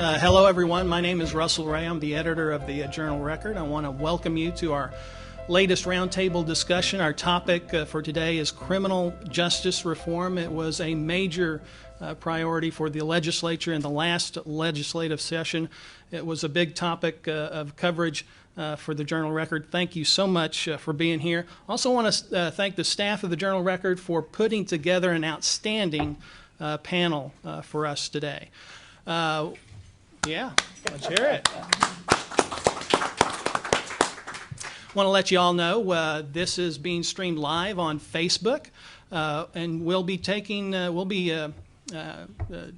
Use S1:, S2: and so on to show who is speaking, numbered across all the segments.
S1: Hello, everyone. My name is Russell Ray. I'm the editor of the Journal Record. I want to welcome you to our latest roundtable discussion. Our topic for today is criminal justice reform. It was a major priority for the legislature in the last legislative session. It was a big topic of coverage for the Journal Record. Thank you so much for being here. Also want to thank the staff of the Journal Record for putting together an outstanding panel for us today. Yeah, let's hear it. Want to let you all know this is being streamed live on Facebook, and we'll be taking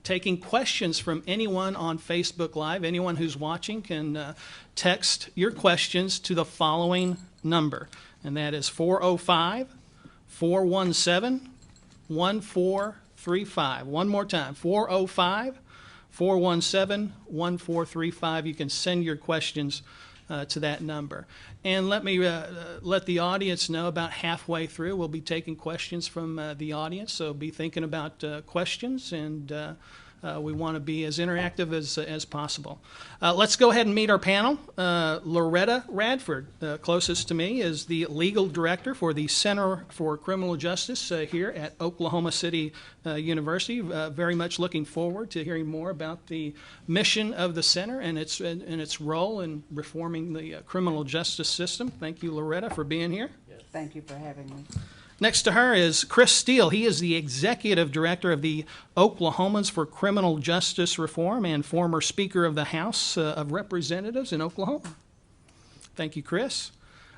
S1: taking questions from anyone on Facebook Live. Anyone who's watching can text your questions to the following number, and that is 405-417-1435. One more time, 405-417-1435. You can send your questions to that number. And let me let the audience know about halfway through we'll be taking questions from the audience, so be thinking about questions, and we want to be as interactive as possible. Let's go ahead and meet our panel. Loretta Radford, closest to me, is the legal director for the Center for Criminal Justice here at Oklahoma City University. Very much looking forward to hearing more about the mission of the center and its role in reforming the criminal justice system. Thank you, Loretta, for being here.
S2: Yes. Thank you for having me.
S1: Next to her is Kris Steele. He is the executive director of the Oklahomans for Criminal Justice Reform and former Speaker of the House of Representatives in Oklahoma. Thank you, Kris.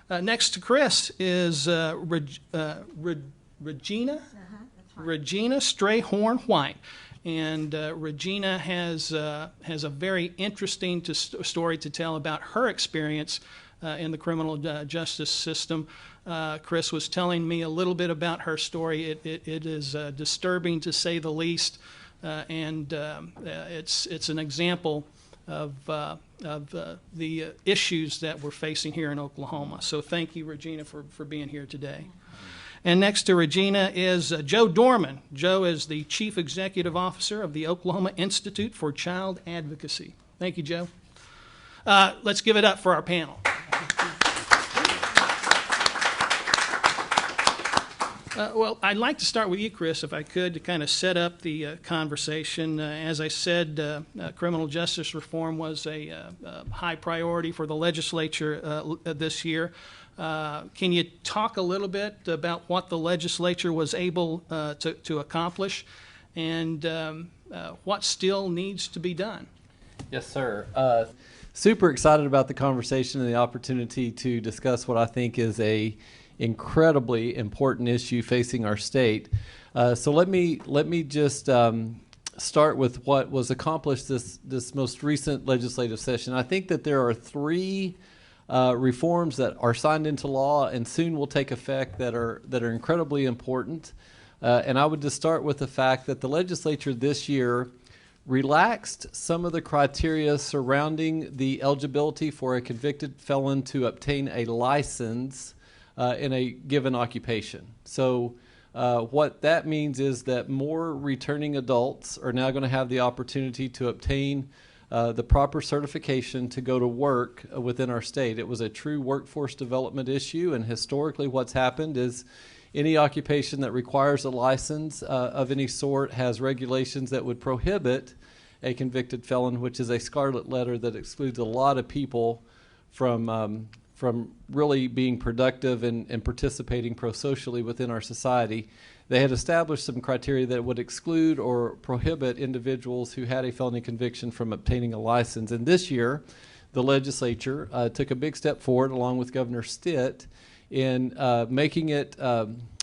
S1: Next to Kris is Regina Strahorne-White. And Regina has a very interesting story to tell about her experience in the criminal justice system. Kris was telling me a little bit about her story. It is disturbing, to say the least, and it's an example of the issues that we're facing here in Oklahoma. So thank you, Regina, for being here today. And next to Regina is Joe Dorman. Joe is the Chief Executive Officer of the Oklahoma Institute for Child Advocacy. Thank you, Joe. Let's give it up for our panel. Well, I'd like to start with you, Kris, if I could, to kind of set up the conversation. As I said, criminal justice reform was a high priority for the legislature this year. Can you talk a little bit about what the legislature was able to accomplish and what still needs to be done?
S3: Yes, sir. Super excited about the conversation and the opportunity to discuss what I think is a incredibly important issue facing our state. So let me just start with what was accomplished this most recent legislative session. I think that there are three reforms that are signed into law and soon will take effect that are incredibly important. And I would just start with the fact that the legislature this year relaxed some of the criteria surrounding the eligibility for a convicted felon to obtain a license in a given occupation. So what that means is that more returning adults are now going to have the opportunity to obtain the proper certification to go to work within our state. It was a true workforce development issue, and historically what's happened is any occupation that requires a license of any sort has regulations that would prohibit a convicted felon, which is a scarlet letter that excludes a lot of people from really being productive and participating pro-socially within our society. They had established some criteria that would exclude or prohibit individuals who had a felony conviction from obtaining a license. And this year, the legislature took a big step forward, along with Governor Stitt, in making it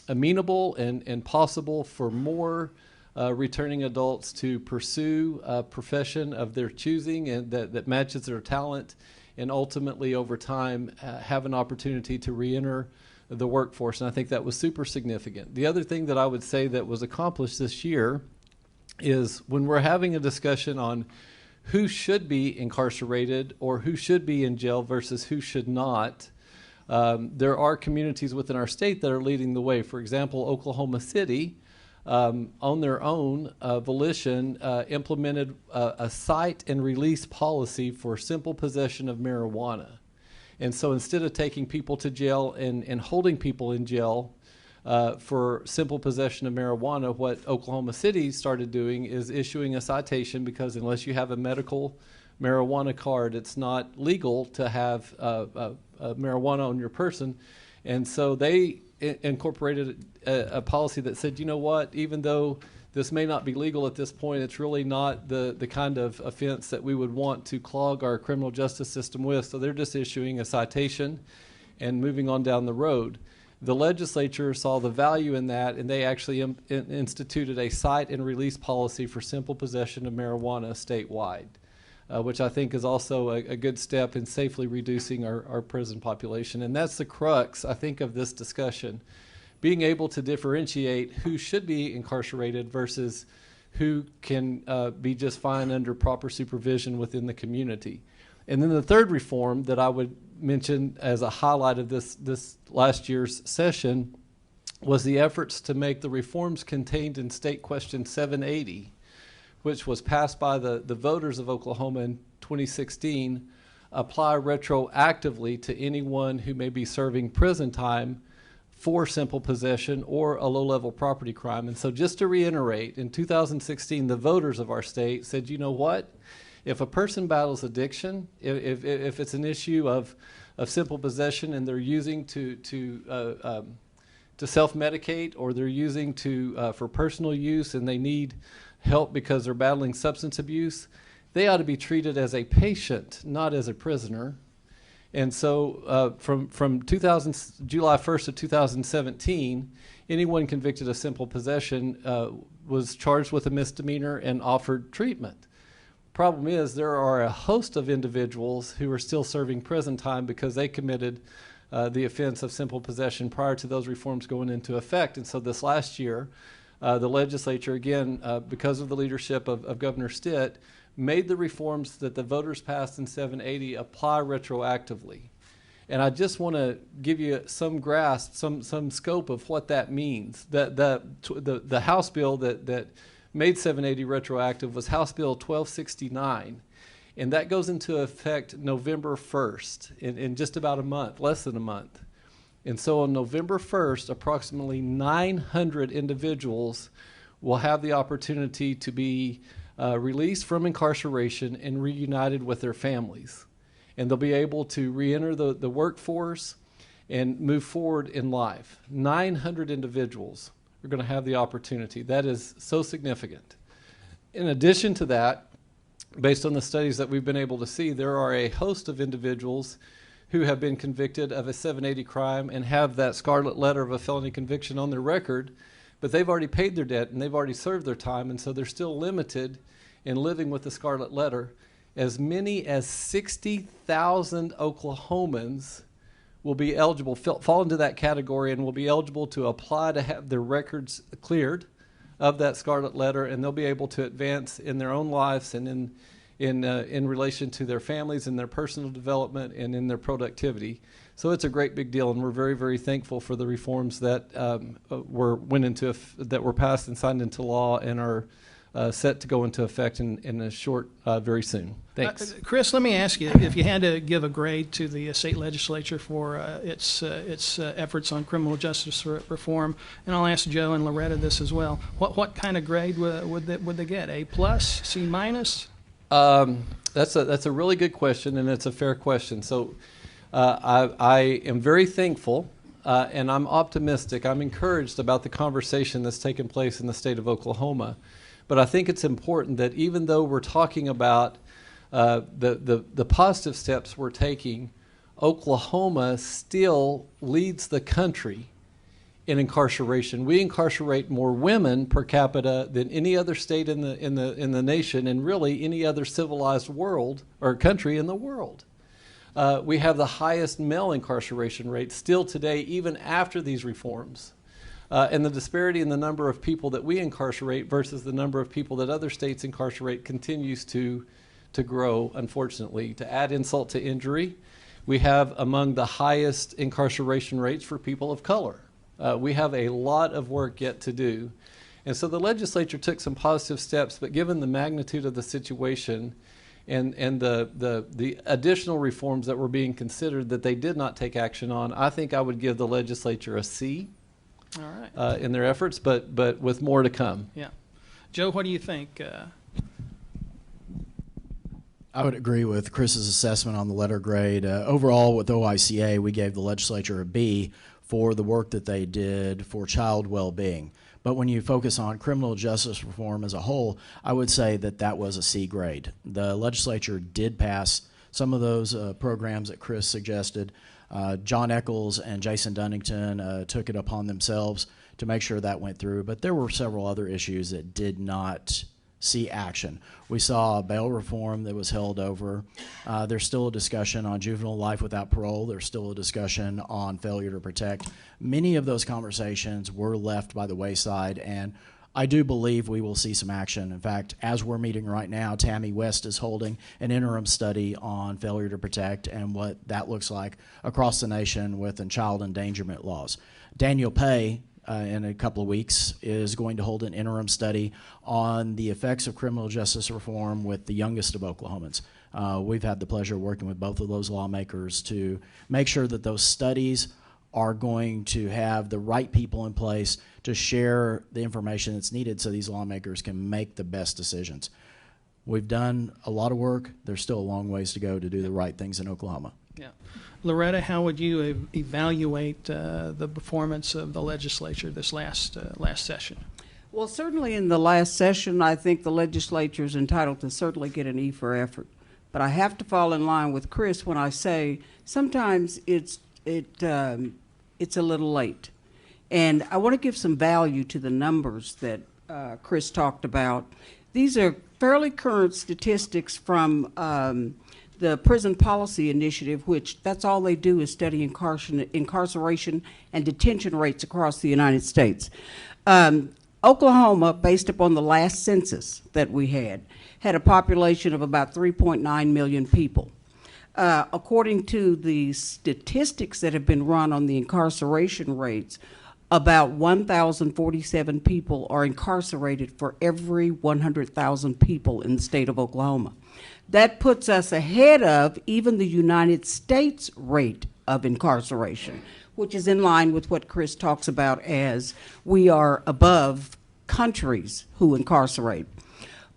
S3: amenable and possible for more returning adults to pursue a profession of their choosing and that matches their talent, and ultimately over time have an opportunity to reenter the workforce. And I think that was super significant. The other thing that I would say that was accomplished this year is when we're having a discussion on who should be incarcerated or who should be in jail versus who should not, there are communities within our state that are leading the way. For example, Oklahoma City on their own volition, implemented a cite and release policy for simple possession of marijuana. And so instead of taking people to jail and holding people in jail for simple possession of marijuana, what Oklahoma City started doing is issuing a citation, because unless you have a medical marijuana card, it's not legal to have marijuana on your person. And so they incorporated a policy that said, you know what, even though this may not be legal at this point, it's really not the kind of offense that we would want to clog our criminal justice system with. So they're just issuing a citation and moving on down the road. The legislature saw the value in that, and they actually instituted a cite and release policy for simple possession of marijuana statewide, which I think is also a good step in safely reducing our prison population. And that's the crux, I think, of this discussion, being able to differentiate who should be incarcerated versus who can be just fine under proper supervision within the community. And then the third reform that I would mention as a highlight of this last year's session was the efforts to make the reforms contained in State Question 780, which was passed by the voters of Oklahoma in 2016, apply retroactively to anyone who may be serving prison time for simple possession or a low-level property crime. And so just to reiterate, in 2016, the voters of our state said, you know what? If a person battles addiction, if it's an issue of simple possession and they're using to self-medicate, or they're using for personal use and they need help because they're battling substance abuse, they ought to be treated as a patient, not as a prisoner. And so from July 1st of 2017, anyone convicted of simple possession was charged with a misdemeanor and offered treatment. Problem is, there are a host of individuals who are still serving prison time because they committed the offense of simple possession prior to those reforms going into effect. And so this last year, the legislature, again, because of the leadership of Governor Stitt, made the reforms that the voters passed in 780 apply retroactively. And I just want to give you some grasp, some scope of what that means. The House bill that made 780 retroactive was House Bill 1269, and that goes into effect November 1st, in just about a month, less than a month. And so on November 1st, approximately 900 individuals will have the opportunity to be released from incarceration and reunited with their families. And they'll be able to reenter the workforce and move forward in life. 900 individuals are going to have the opportunity. That is so significant. In addition to that, based on the studies that we've been able to see, there are a host of individuals who have been convicted of a 780 crime and have that scarlet letter of a felony conviction on their record, but they've already paid their debt and they've already served their time, and so they're still limited in living with the scarlet letter. As many as 60,000 Oklahomans will be eligible, fall into that category, and will be eligible to apply to have their records cleared of that scarlet letter, and they'll be able to advance in their own lives and in relation to their families and their personal development and in their productivity. So it's a great big deal, and we're very, very thankful for the reforms that were passed and signed into law and are set to go into effect in a short, very soon. Thanks.
S1: Kris, let me ask you, if you had to give a grade to the state legislature for its efforts on criminal justice reform, and I'll ask Joe and Loretta this as well, what kind of grade would they get? A plus, C minus?
S3: That's a really good question, and it's a fair question. So I am very thankful, and I'm optimistic. I'm encouraged about the conversation that's taken place in the state of Oklahoma. But I think it's important that even though we're talking about the positive steps we're taking, Oklahoma still leads the country in incarceration. We incarcerate more women per capita than any other state in the nation, and really any other civilized world or country in the world. We have the highest male incarceration rate still today, even after these reforms. And the disparity in the number of people that we incarcerate versus the number of people that other states incarcerate continues to grow, unfortunately. To add insult to injury, we have among the highest incarceration rates for people of color. We have a lot of work yet to do. And so the legislature took some positive steps, but given the magnitude of the situation and the additional reforms that were being considered that they did not take action on, I think I would give the legislature a C.
S1: All right.
S3: In their efforts, but with more to come.
S1: Yeah. Joe, what do you think?
S2: I would agree with Chris's assessment on the letter grade. Overall, with OICA, we gave the legislature a B for the work that they did for child well-being. But when you focus on criminal justice reform as a whole, I would say that that was a C grade. The legislature did pass some of those programs that Kris suggested. John Eccles and Jason Dunnington took it upon themselves to make sure that went through, but there were several other issues that did not see action. We saw bail reform that was held over. There's still a discussion on juvenile life without parole. There's still a discussion on failure to protect. Many of those conversations were left by the wayside, and I do believe we will see some action. In fact, as we're meeting right now, Tammy West is holding an interim study on failure to protect and what that looks like across the nation with child endangerment laws. Daniel Pay, in a couple of weeks, is going to hold an interim study on the effects of criminal justice reform with the youngest of Oklahomans. We've had the pleasure of working with both of those lawmakers to make sure that those studies are going to have the right people in place to share the information that's needed so these lawmakers can make the best decisions. We've done a lot of work. There's still a long ways to go to do the right things in Oklahoma.
S1: Yeah. Loretta, how would you evaluate the performance of the legislature this last session?
S4: Well, certainly in the last session, I think the legislature is entitled to certainly get an E for effort. But I have to fall in line with Kris when I say sometimes it's a little late. And I want to give some value to the numbers that Kris talked about. These are fairly current statistics from the Prison Policy Initiative, which that's all they do is study incarceration and detention rates across the United States. Oklahoma, based upon the last census that we had a population of about 3.9 million people. According to the statistics that have been run on the incarceration rates, about 1,047 people are incarcerated for every 100,000 people in the state of Oklahoma. That puts us ahead of even the United States rate of incarceration, which is in line with what Kris talks about as we are above countries who incarcerate.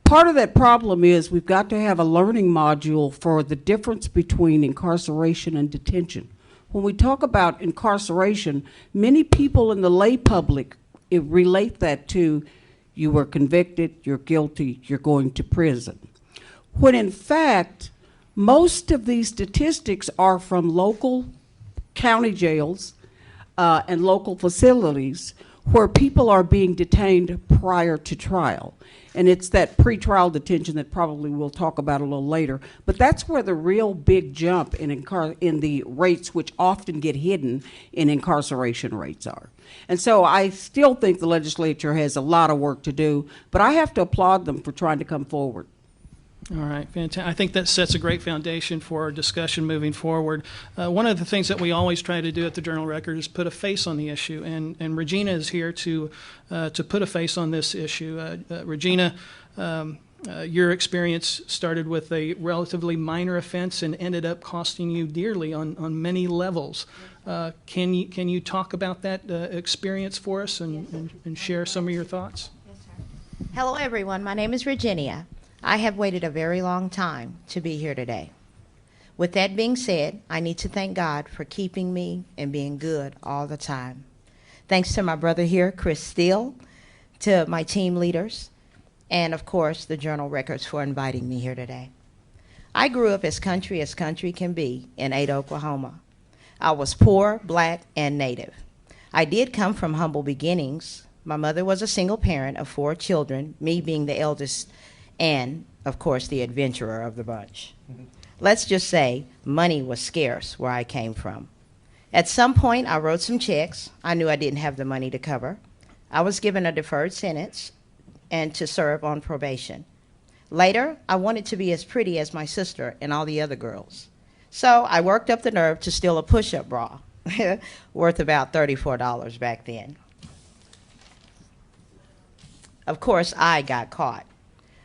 S4: Part of that problem is we've got to have a learning module for the difference between incarceration and detention. When we talk about incarceration, many people in the lay public relate that to you were convicted, you're guilty, you're going to prison. When in fact, most of these statistics are from local county jails and local facilities where people are being detained prior to trial. And it's that pretrial detention that probably we'll talk about a little later. But that's where the real big jump in the rates, which often get hidden in incarceration rates, are. And so I still think the legislature has a lot of work to do, but I have to applaud them for trying to come forward.
S1: All right, fantastic. I think that sets a great foundation for our discussion moving forward. One of the things that we always try to do at the Journal Record is put a face on the issue, and Regina is here to put a face on this issue. Regina, your experience started with a relatively minor offense and ended up costing you dearly on many levels. Can you talk about that experience for us and share some of your thoughts?
S5: Yes, sir. Hello, everyone. My name is Rejeana. I have waited a very long time to be here today. With that being said, I need to thank God for keeping me and being good all the time. Thanks to my brother here, Kris Steele, to my team leaders, and of course, the Journal Records for inviting me here today. I grew up as country can be in Ada, Oklahoma. I was poor, black, and Native. I did come from humble beginnings. My mother was a single parent of 4 children, me being the eldest and, of course, the adventurer of the bunch. Mm-hmm. Let's just say money was scarce where I came from. At some point, I wrote some checks. I knew I didn't have the money to cover. I was given a deferred sentence and to serve on probation. Later, I wanted to be as pretty as my sister and all the other girls. So I worked up the nerve to steal a push-up bra, worth about $34 back then. Of course, I got caught.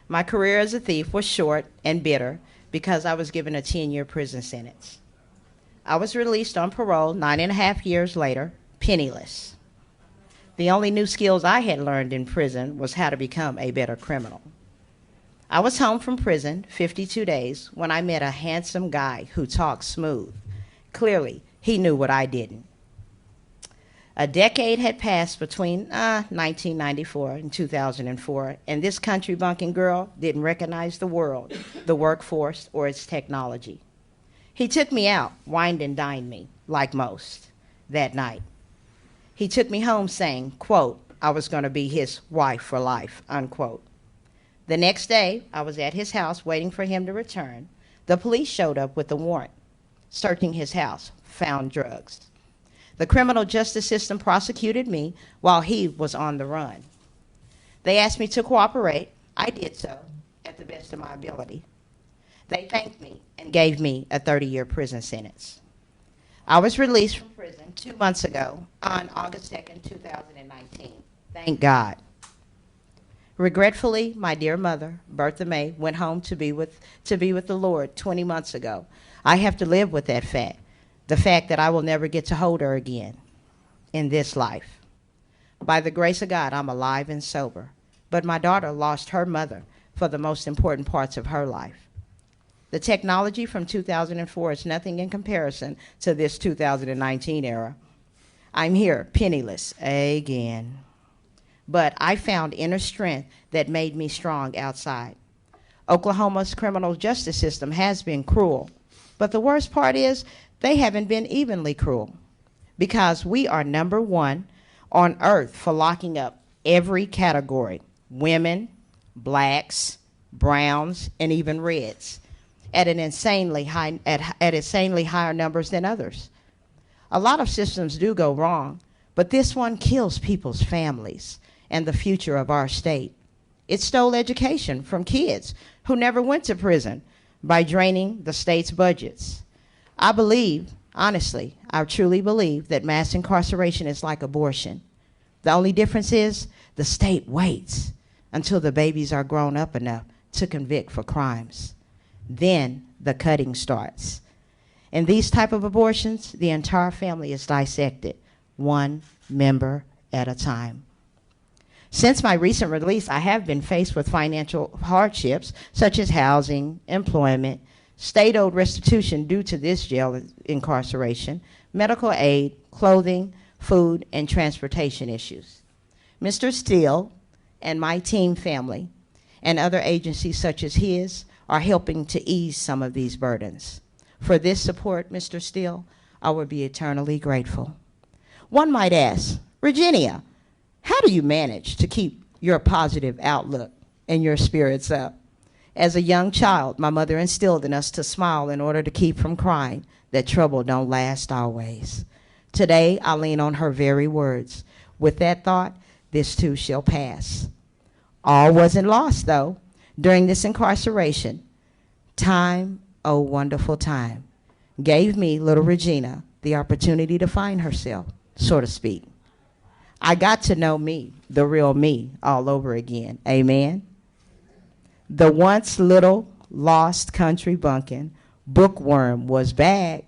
S5: My career as a thief was short and bitter because I was given a 10-year prison sentence. I was released on parole 9.5 years later, penniless. The only new skills I had learned in prison was how to become a better criminal. I was home from prison 52 days when I met a handsome guy who talked smooth. Clearly, he knew what I didn't. A decade had passed between 1994 and 2004, and this country bumpkin girl didn't recognize the world, the workforce, or its technology. He took me out, wined and dined me, like most, that night. He took me home saying, quote, I was going to be his wife for life, unquote. The next day, I was at his house waiting for him to return. The police showed up with a warrant, searching his house, found drugs. The criminal justice system prosecuted me while he was on the run. They asked me to cooperate. I did so at the best of my ability. They thanked me and gave me a 30-year prison sentence. I was released from prison 2 months ago on August 2nd, 2019. Thank God. Regretfully, my dear mother, Bertha May, went home to be with the Lord 20 months ago. I have to live with that fact, the fact that I will never get to hold her again in this life. By the grace of God, I'm alive and sober, but my daughter lost her mother for the most important parts of her life. The technology from 2004 is nothing in comparison to this 2019 era. I'm here, penniless, again. But I found inner strength that made me strong outside. Oklahoma's criminal justice system has been cruel, but the worst part is they haven't been evenly cruel, because we are number one on earth for locking up every category: women, blacks, browns, and even reds, at insanely higher numbers than others. A lot of systems do go wrong, but this one kills people's families and the future of our state. It stole education from kids who never went to prison by draining the state's budgets. I believe, honestly, I truly believe that mass incarceration is like abortion. The only difference is the state waits until the babies are grown up enough to convict for crimes. Then the cutting starts. In these type of abortions, the entire family is dissected, one member at a time. Since my recent release, I have been faced with financial hardships such as housing, employment, state-owed restitution due to this jail incarceration, medical aid, clothing, food, and transportation issues. Mr. Steele and my team family and other agencies such as his are helping to ease some of these burdens. For this support, Mr. Steele, I would be eternally grateful. One might ask, Regina, how do you manage to keep your positive outlook and your spirits up? As a young child, my mother instilled in us to smile in order to keep from crying, that trouble don't last always. Today, I lean on her very words. With that thought, this too shall pass. All wasn't lost, though. During this incarceration, time, oh wonderful time, gave me, little Regina, the opportunity to find herself, so to speak. I got to know me, the real me, all over again. Amen? The once little lost country bumpkin, bookworm, was back.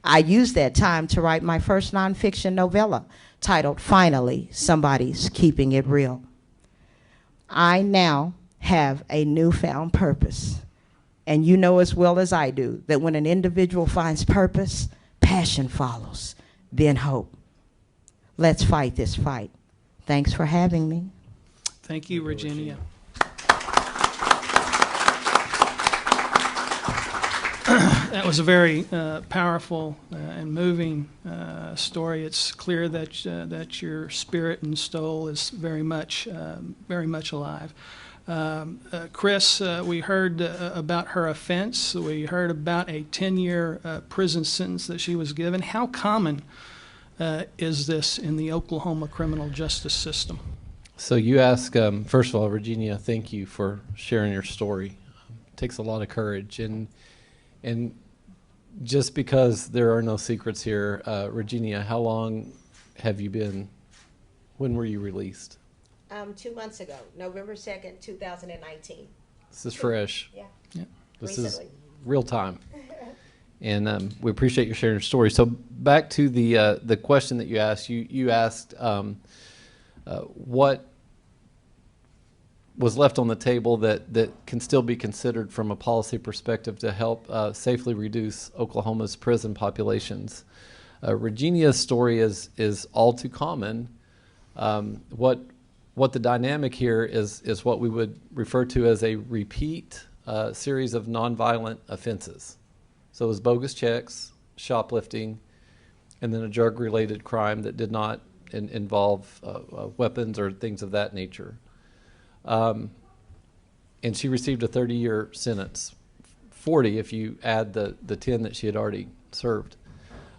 S5: I used that time to write my first nonfiction novella titled, Finally, Somebody's Keeping It Real. I now have a newfound purpose. And you know as well as I do that when an individual finds purpose, passion follows, then hope. Let's fight this fight. Thanks for having me.
S1: Thank you, Regina. That was a very powerful and moving story. It's clear that your spirit and soul is very much alive. Kris, we heard about her offense. We heard about a 10-year prison sentence that she was given. How common is this in the Oklahoma criminal justice system?
S3: So you ask, first of all, Regina, thank you for sharing your story. It takes a lot of courage. And just because there are no secrets here, Regina, how long have you been, when were you released?
S5: 2 months ago, November 2nd, 2019.
S3: This is fresh.
S5: Yeah.
S3: This
S5: Recently.
S3: is real time. And we appreciate you sharing your story. So back to the question that you asked. You asked what was left on the table that can still be considered from a policy perspective to help safely reduce Oklahoma's prison populations. Regina's story is all too common. What the dynamic here is what we would refer to as a repeat series of nonviolent offenses. So it was bogus checks, shoplifting, and then a drug-related crime that did not involve weapons or things of that nature. And she received a 30-year sentence, 40 if you add the 10 that she had already served.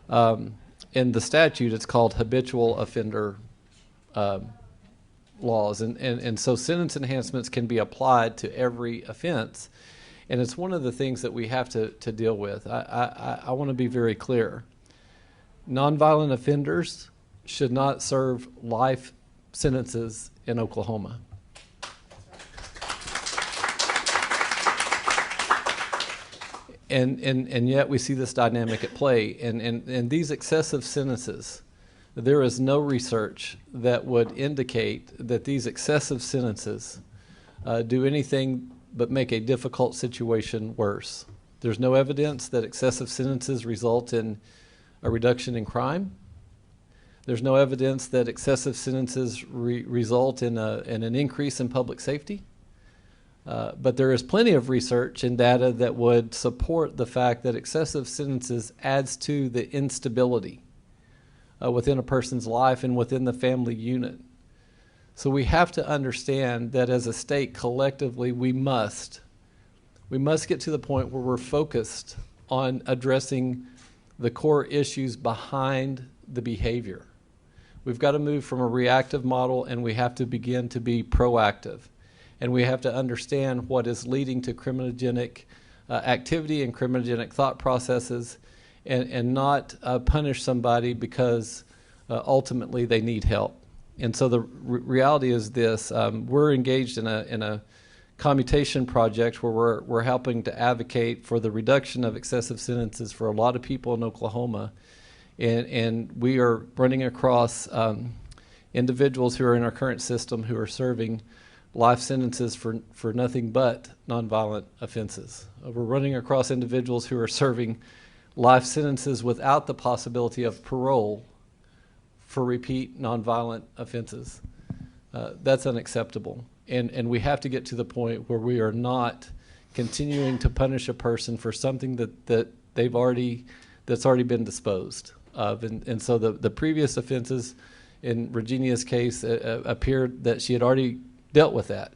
S3: In the statute, it's called habitual offender laws. And so sentence enhancements can be applied to every offense. And it's one of the things that we have to deal with. I want to be very clear. Nonviolent offenders should not serve life sentences in Oklahoma. And yet we see this dynamic at play. And these excessive sentences, there is no research that would indicate that these excessive sentences do anything but make a difficult situation worse. There's no evidence that excessive sentences result in a reduction in crime. There's no evidence that excessive sentences result in an increase in public safety. But there is plenty of research and data that would support the fact that excessive sentences adds to the instability within a person's life and within the family unit. So we have to understand that as a state, collectively, we must get to the point where we're focused on addressing the core issues behind the behavior. We've got to move from a reactive model, and we have to begin to be proactive. And we have to understand what is leading to criminogenic activity and criminogenic thought processes, and not punish somebody because ultimately they need help. And so the reality is this: we're engaged in a commutation project where we're helping to advocate for the reduction of excessive sentences for a lot of people in Oklahoma, and we are running across individuals who are in our current system who are serving life sentences for nothing but nonviolent offenses. We're running across individuals who are serving life sentences without the possibility of parole for repeat nonviolent offenses. That's unacceptable. And we have to get to the point where we are not continuing to punish a person for something that's already been disposed of. And so the previous offenses in Regina's case appeared that she had already dealt with that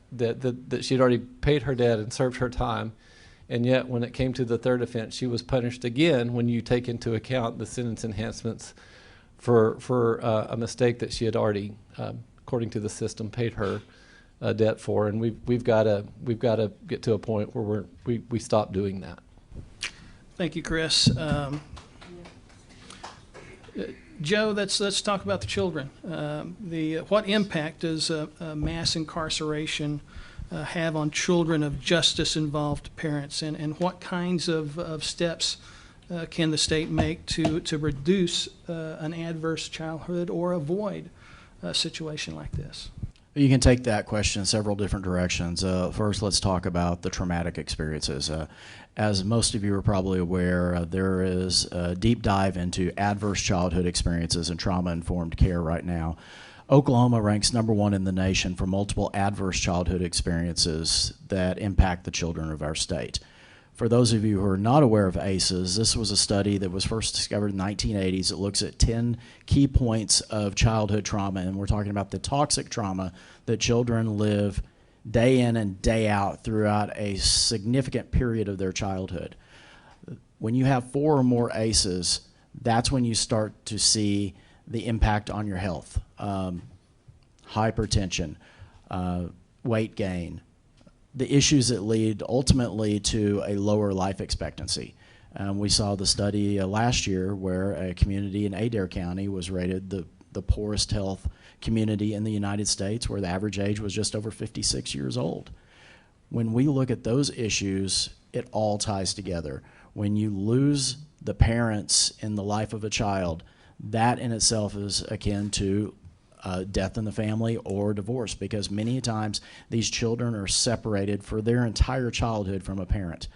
S3: she had already paid her debt and served her time. And yet when it came to the third offense, she was punished again when you take into account the sentence enhancements for a mistake that she had already, according to the system, paid her debt for. And we've got to get to a point where we stop doing that.
S1: Thank you, Kris. Joe, let's talk about the children. What impact does mass incarceration have on children of justice-involved parents, and what kinds of steps can the state make to reduce an adverse childhood or avoid a situation like this?
S2: You can take that question in several different directions. First, let's talk about the traumatic experiences. As most of you are probably aware, there is a deep dive into adverse childhood experiences and trauma-informed care right now. Oklahoma ranks #1 in the nation for multiple adverse childhood experiences that impact the children of our state. For those of you who are not aware of ACEs, this was a study that was first discovered in the 1980s. It looks at 10 key points of childhood trauma, and we're talking about the toxic trauma that children live day in and day out throughout a significant period of their childhood. When you have 4 or more ACEs, that's when you start to see the impact on your health. Hypertension, weight gain, the issues that lead ultimately to a lower life expectancy. We saw the study last year where a community in Adair County was rated the the poorest health community in the United States, where the average age was just over 56 years old. When we look at those issues, it all ties together. When you lose the parents in the life of a child, that in itself is akin to death in the family or divorce, because many times these children are separated for their entire childhood from a parent.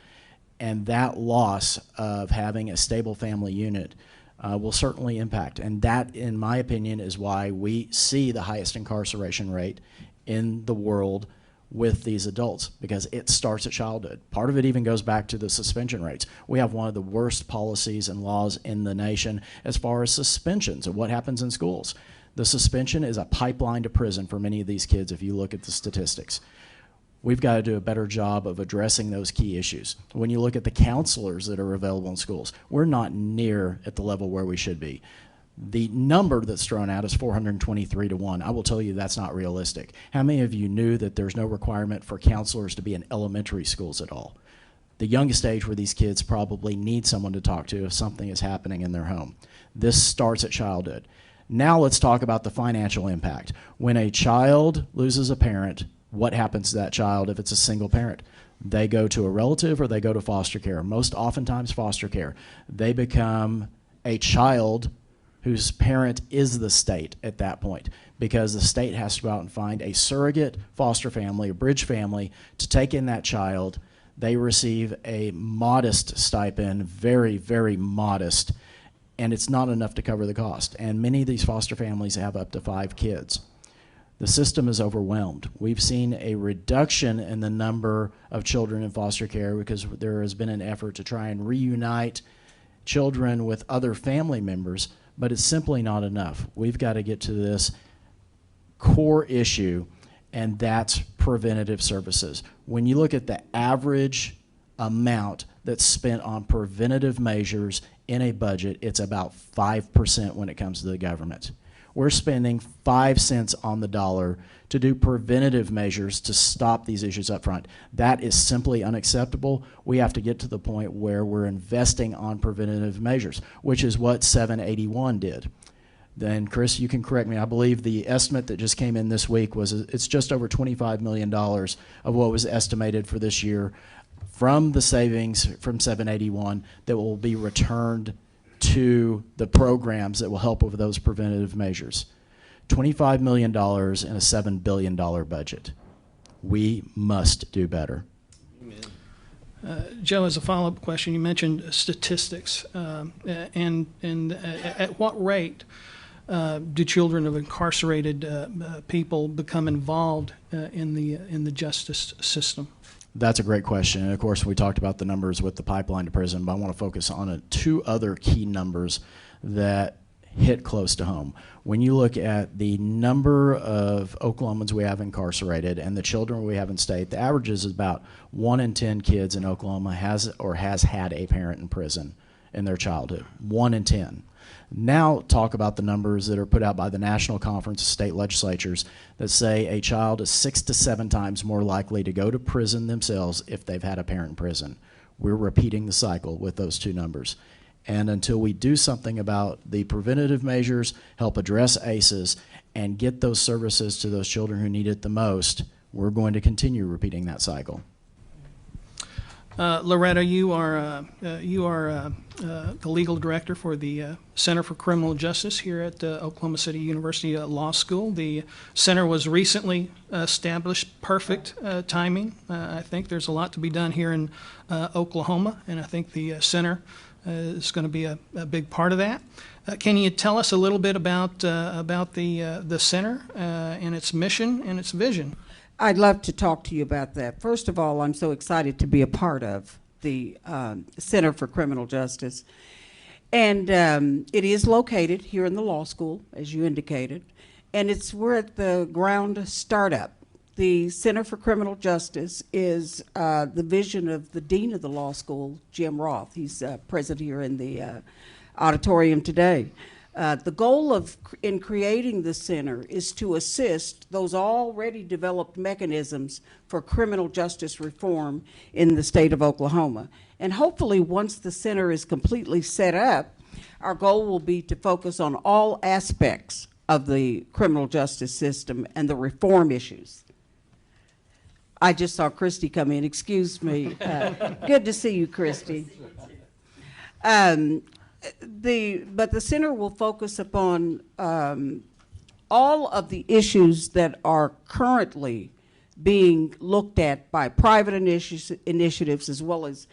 S2: And that loss of having a stable family unit will certainly impact. And that, in my opinion, is why we see the highest incarceration rate in the world with these adults, because it starts at childhood. Part of it even goes back to the suspension rates. We have one of the worst policies and laws in the nation as far as suspensions of what happens in schools. The suspension is a pipeline to prison for many of these kids if you look at the statistics. We've got to do a better job of addressing those key issues. When you look at the counselors that are available in schools, we're not near at the level where we should be. The number that's thrown out is 423 to 1. I will tell you that's not realistic. How many of you knew that there's no requirement for counselors to be in elementary schools at all? The youngest age where these kids probably need someone to talk to if something is happening in their home. This starts at childhood. Now let's talk about the financial impact. When a child loses a parent, what happens to that child if it's a single parent? They go to a relative or they go to foster care. Most oftentimes foster care. They become a child whose parent is the state at that point, because the state has to go out and find a surrogate foster family, a bridge family, to take in that child. They receive a modest stipend, very, very modest, and it's not enough to cover the cost. And many of these foster families have up to 5 kids. The system is overwhelmed. We've seen a reduction in the number of children in foster care because there has been an effort to try and reunite children with other family members, but it's simply not enough. We've got to get to this core issue, and that's preventative services. When you look at the average amount that's spent on preventative measures in a budget, it's about 5% when it comes to the government. We're spending 5 cents on the dollar to do preventative measures to stop these issues up front. That is simply unacceptable. We have to get to the point where we're investing on preventative measures, which is what 781 did. Then, Kris, you can correct me. I believe the estimate that just came in this week was it's just over $25 million of what was estimated for this year from the savings from 781 that will be returned to the programs that will help with those preventative measures. $25 million in a $7 billion budget. We must do better.
S1: Joe, as a follow-up question, you mentioned statistics, and at what rate do children of incarcerated people become involved in the justice system?
S2: That's a great question. And of course, we talked about the numbers with the pipeline to prison, but I want to focus on 2 other key numbers that hit close to home. When you look at the number of Oklahomans we have incarcerated and the children we have in state, the average is about 1 in 10 kids in Oklahoma has had a parent in prison in their childhood. 1 in 10. Now talk about the numbers that are put out by the National Conference of State Legislatures that say a child is 6 to 7 times more likely to go to prison themselves if they've had a parent in prison. We're repeating the cycle with those 2 numbers. And until we do something about the preventative measures, help address ACEs, and get those services to those children who need it the most, we're going to continue repeating that cycle.
S1: Loretta, you are the legal director for the Center for Criminal Justice here at Oklahoma City University Law School. The center was recently established. Perfect timing. I think there's a lot to be done here in Oklahoma, and I think the center is going to be a big part of that. Can you tell us a little bit about the center and its mission and its vision?
S4: I'd love to talk to you about that. First of all, I'm so excited to be a part of the Center for Criminal Justice. And it is located here in the law school, as you indicated. And we're at the ground startup. The Center for Criminal Justice is the vision of the dean of the law school, Jim Roth. He's present here in the auditorium today. The goal in creating the center is to assist those already developed mechanisms for criminal justice reform in the state of Oklahoma. And hopefully, once the center is completely set up, our goal will be to focus on all aspects of the criminal justice system and the reform issues. I just saw Christie come in. Excuse me. Good to see you, Christie. But the center will focus upon all of the issues that are currently being looked at by private initiatives as well as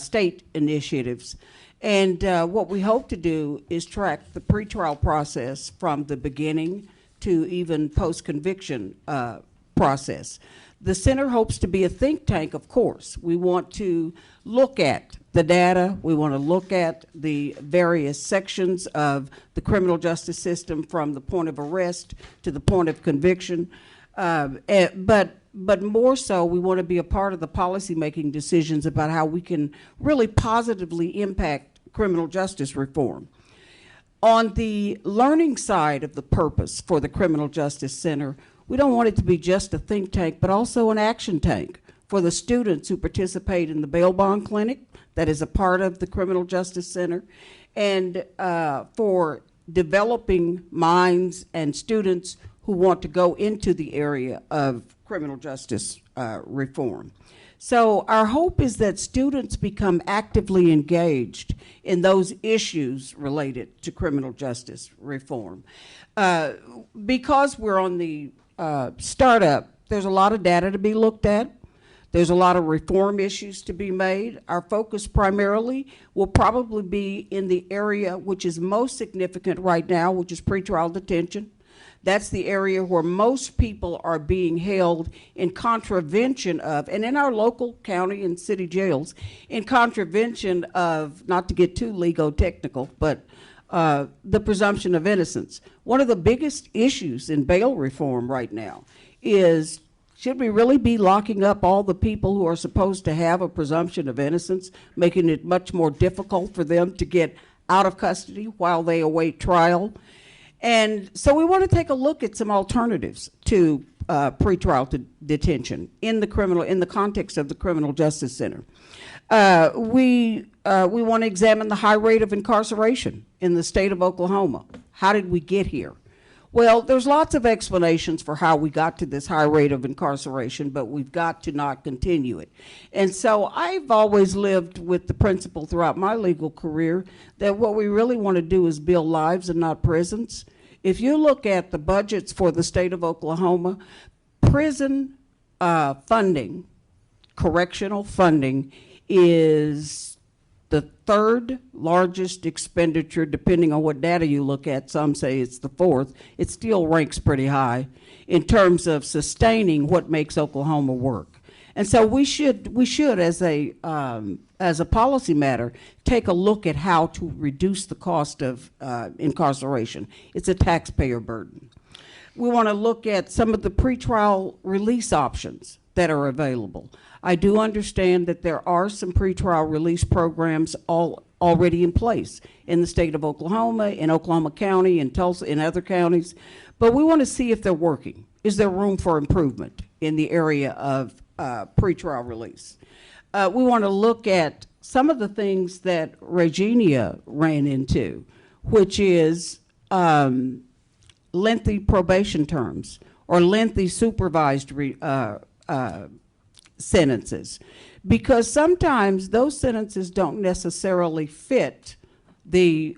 S4: state initiatives. And what we hope to do is track the pretrial process from the beginning to even post-conviction process. The center hopes to be a think tank, of course. We want to look at the data. We want to look at the various sections of the criminal justice system from the point of arrest to the point of conviction. But more so, we want to be a part of the policy-making decisions about how we can really positively impact criminal justice reform. On the learning side of the purpose for the Criminal Justice Center, we don't want it to be just a think tank, but also an action tank for the students who participate in the bail bond clinic that is a part of the Criminal Justice Center, and for developing minds and students who want to go into the area of criminal justice reform. So our hope is that students become actively engaged in those issues related to criminal justice reform. Because we're on the startup, there's a lot of data to be looked at. There's a lot of reform issues to be made. Our focus primarily will probably be in the area which is most significant right now, which is pretrial detention. That's the area where most people are being held in contravention of, and in our local county and city jails, in contravention of, not to get too legal-technical, but the presumption of innocence. One of the biggest issues in bail reform right now is, should we really be locking up all the people who are supposed to have a presumption of innocence, making it much more difficult for them to get out of custody while they await trial? And so we want to take a look at some alternatives to pretrial detention in the context of the Criminal Justice Center. We want to examine the high rate of incarceration in the state of Oklahoma. How did we get here? Well, there's lots of explanations for how we got to this high rate of incarceration, but we've got to not continue it. And so I've always lived with the principle throughout my legal career that what we really want to do is build lives and not prisons. If you look at the budgets for the state of Oklahoma, prison funding, correctional funding, is the third largest expenditure, depending on what data you look at. Some say it's the fourth. It still ranks pretty high in terms of sustaining what makes Oklahoma work. And so we should as a policy matter, take a look at how to reduce the cost of incarceration. It's a taxpayer burden. We want to look at some of the pretrial release options that are available. I do understand that there are some pretrial release programs already in place in the state of Oklahoma, in Oklahoma County, in Tulsa, in other counties, but we want to see if they're working. Is there room for improvement in the area of pretrial release? We want to look at some of the things that Regina ran into, which is lengthy probation terms or lengthy supervised sentences, because sometimes those sentences don't necessarily fit the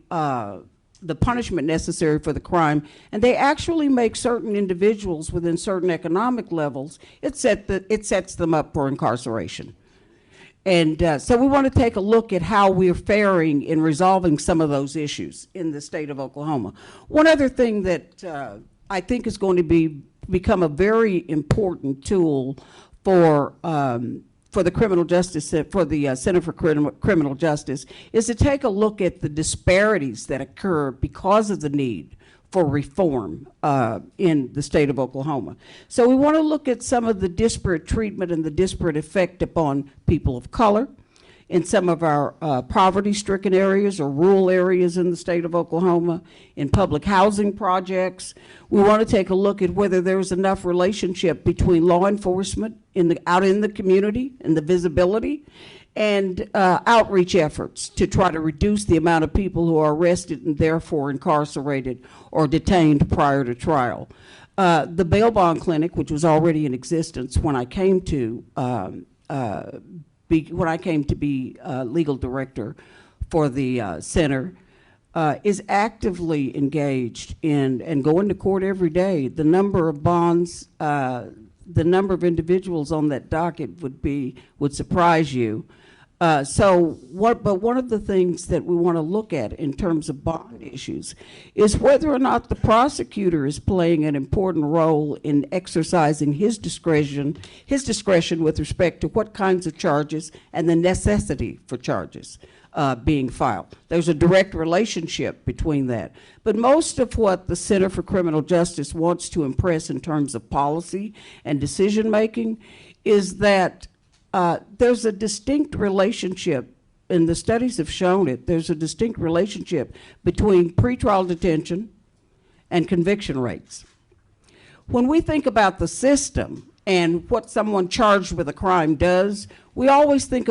S4: punishment necessary for the crime, and they actually make certain individuals within certain economic levels, it sets them up for incarceration. And so we want to take a look at how we're faring in resolving some of those issues in the state of Oklahoma. One other thing that I think is going to become a very important tool for the criminal justice, for the Center for Criminal Justice, is to take a look at the disparities that occur because of the need for reform in the state of Oklahoma. So we want to look at some of the disparate treatment and the disparate effect upon people of color in some of our poverty-stricken areas or rural areas in the state of Oklahoma, in public housing projects. We want to take a look at whether there's enough relationship between law enforcement out in the community and the visibility and outreach efforts to try to reduce the amount of people who are arrested and therefore incarcerated or detained prior to trial. The bail bond clinic, which was already in existence when I came to be legal director for the center, is actively engaged in and going to court every day. The number of bonds, the number of individuals on that docket would surprise you. But one of the things that we want to look at in terms of bond issues is whether or not the prosecutor is playing an important role in exercising his discretion with respect to what kinds of charges and the necessity for charges being filed. There's a direct relationship between that. But most of what the Center for Criminal Justice wants to impress in terms of policy and decision making is that there's a distinct relationship, and the studies have shown it, there's a distinct relationship between pretrial detention and conviction rates. When we think about the system and what someone charged with a crime does, we think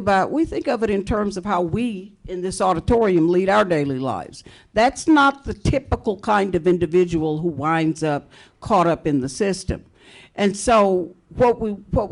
S4: of it in terms of how we in this auditorium lead our daily lives. That's not the typical kind of individual who winds up caught up in the system. And so what we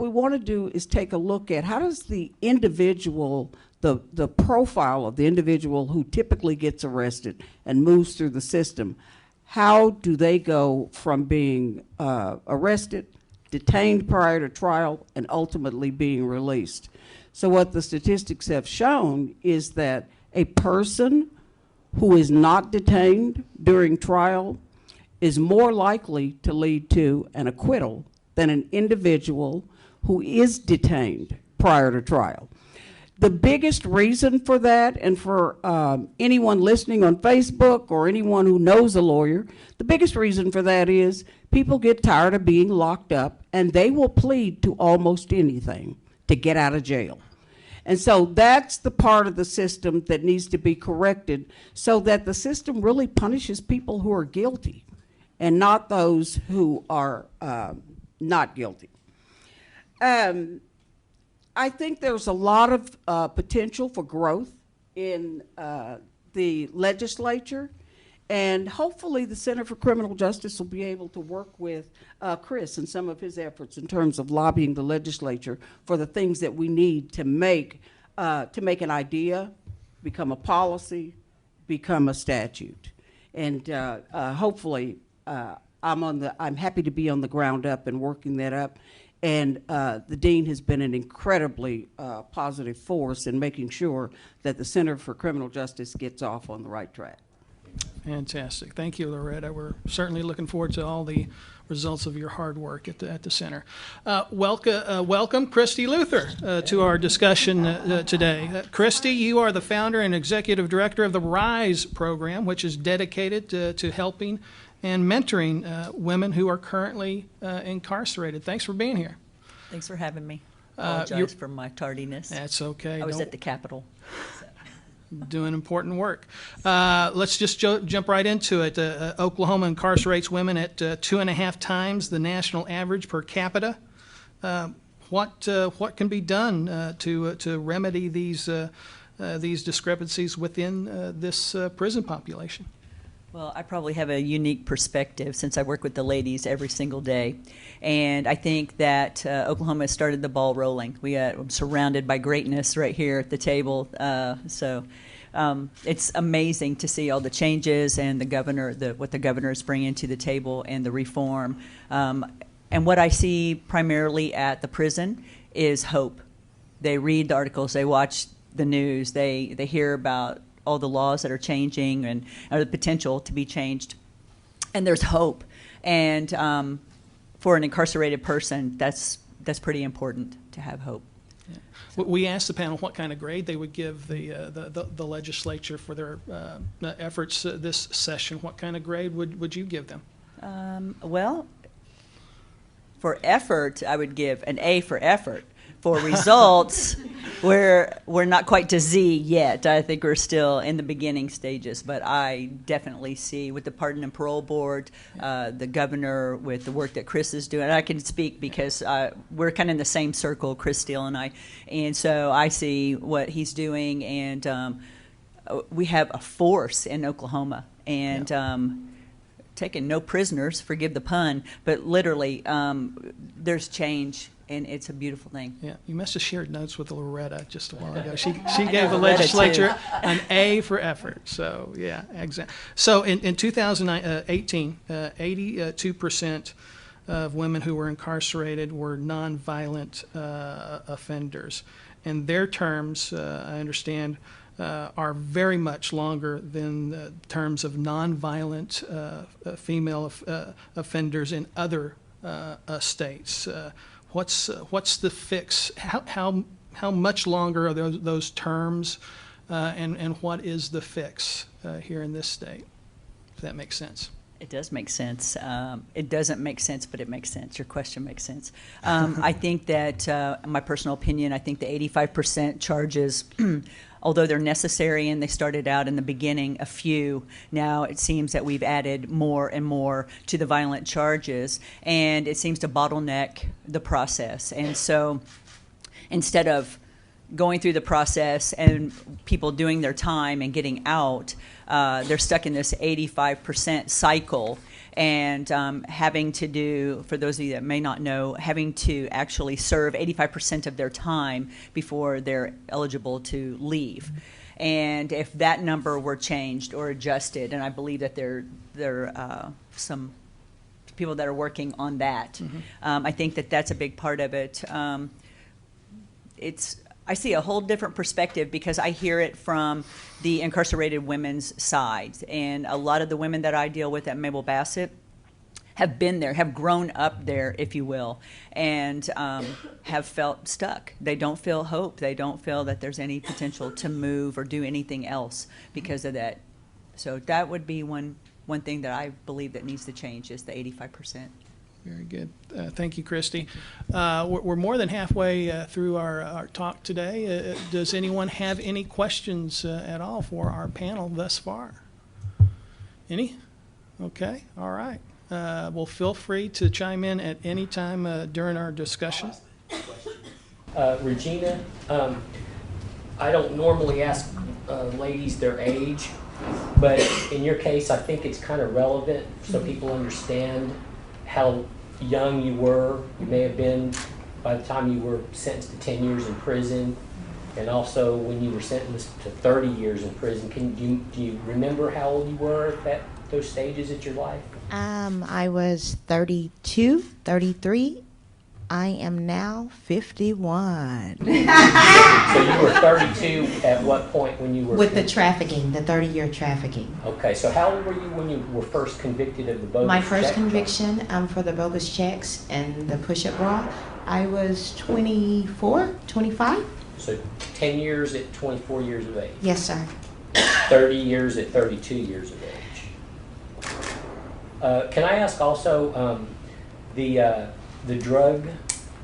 S4: want to do is take a look at how does the individual, the profile of the individual who typically gets arrested and moves through the system, how do they go from being arrested, detained prior to trial, and ultimately being released? So what the statistics have shown is that a person who is not detained during trial is more likely to lead to an acquittal than an individual who is detained prior to trial. The biggest reason for that, and for anyone listening on Facebook or anyone who knows a lawyer, the biggest reason for that is people get tired of being locked up and they will plead to almost anything to get out of jail. And so that's the part of the system that needs to be corrected so that the system really punishes people who are guilty and not those who are not guilty. I think there's a lot of potential for growth in the legislature, and hopefully the Center for Criminal Justice will be able to work with Kris and some of his efforts in terms of lobbying the legislature for the things that we need to make an idea become a policy, become a statute. And hopefully I'm happy to be on the ground up and working that up. And the dean has been an incredibly positive force in making sure that the Center for Criminal Justice gets off on the right track.
S1: Fantastic. Thank you, Loretta. We're certainly looking forward to all the results of your hard work at the center. Welcome, Christie Luther, to our discussion today. Christie, you are the founder and executive director of the R.I.S.E program, which is dedicated to helping and mentoring women who are currently incarcerated. Thanks for being here.
S6: Thanks for having me. Apologize for my tardiness.
S1: That's okay.
S6: I was at the Capitol. So.
S1: Doing important work. Let's just jump right into it. Oklahoma incarcerates women at 2.5 times the national average per capita. What can be done to remedy these discrepancies within this prison population?
S6: Well, I probably have a unique perspective since I work with the ladies every single day. And I think that Oklahoma has started the ball rolling. I'm surrounded by greatness right here at the table. So it's amazing to see all the changes and what the governor is bringing to the table and the reform. And what I see primarily at the prison is hope. They read the articles, they watch the news, they hear about all the laws that are changing and or the potential to be changed, and there's hope. And for an incarcerated person, that's pretty important to have hope.
S1: Yeah. We asked the panel what kind of grade they would give the legislature for their efforts this session. What kind of grade would you give them?
S6: Well, for effort, I would give an A for effort. for results, we're not quite to Z yet. I think we're still in the beginning stages, but I definitely see with the Pardon and Parole Board, the governor, with the work that Kris is doing. And I can speak because we're kind of in the same circle, Kris Steele and I, and so I see what he's doing, and we have a force in Oklahoma, and taking no prisoners, forgive the pun, but literally there's change. And it's a beautiful thing.
S1: Yeah, you must have shared notes with Loretta just a while ago. She gave the legislature an A for effort. So yeah, exactly. So in 2018, 82% of women who were incarcerated were nonviolent offenders, and their terms, I understand, are very much longer than the terms of nonviolent female offenders in other states. What's the fix? How much longer are those terms, and what is the fix here in this state? If that makes sense.
S6: It does make sense. It doesn't make sense, but it makes sense. Your question makes sense. I think that, in my personal opinion, I think the 85% charges, although they're necessary and they started out in the beginning a few, now it seems that we've added more and more to the violent charges, and it seems to bottleneck the process. And so instead of going through the process and people doing their time and getting out, they're stuck in this 85% cycle, and having to do, for those of you that may not know, having to actually serve 85% of their time before they're eligible to leave. And if that number were changed or adjusted, and I believe that there are some people that are working on that, I think that that's a big part of it. I see a whole different perspective because I hear it from the incarcerated women's side. And a lot of the women that I deal with at Mabel Bassett have been there, have grown up there, if you will, and have felt stuck. They don't feel hope. They don't feel that there's any potential to move or do anything else because of that. So that would be one thing that I believe that needs to change, is the 85%.
S1: Very good. Thank you, Christie. We're more than halfway through our talk today. Does anyone have any questions at all for our panel thus far? Any? Okay. All right. Well, feel free to chime in at any time during our discussion.
S7: Regina, I don't normally ask ladies their age, but in your case, I think it's kind of relevant so people understand how young you were. You may have been by the time you were sentenced to 10 years in prison, and also when you were sentenced to 30 years in prison. Do you remember how old you were at those stages of your life?
S5: I was 32, 33. I am now 51.
S7: So you were 32 at what point when you were...
S5: With the trafficking, the 30-year trafficking.
S7: Okay, so how old were you when you were first convicted of the bogus
S5: My first
S7: check
S5: conviction for the bogus checks and the push-up bra, I was 24, 25.
S7: So 10 years at 24 years of age.
S5: Yes, sir.
S7: 30 years at 32 years of age. Can I ask also, the drug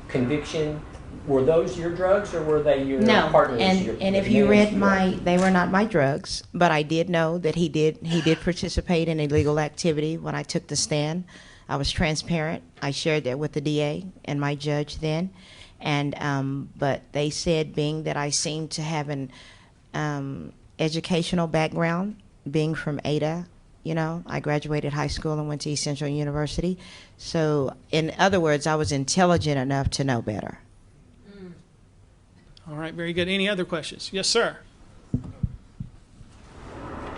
S7: conviction, were those your drugs or were they your partners?
S5: No, and if you read they were not my drugs, but I did know that he did participate in illegal activity when I took the stand. I was transparent. I shared that with the DA and my judge then, and but they said, being that I seemed to have an educational background, being from Ada. You know, I graduated high school and went to East Central University. So, in other words, I was intelligent enough to know better.
S1: All right, very good. Any other questions? Yes, sir.